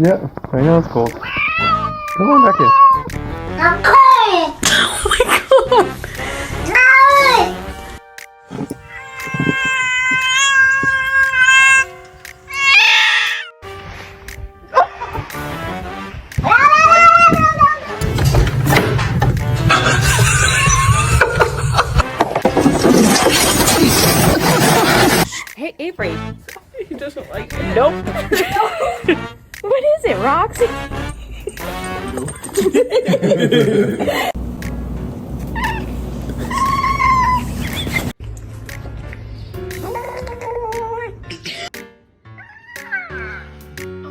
Yeah, I know it's cold. Come on back in. I'm cold. Oh my god. Hey, Avery. He doesn't like it. Nope. What is it, Roxy?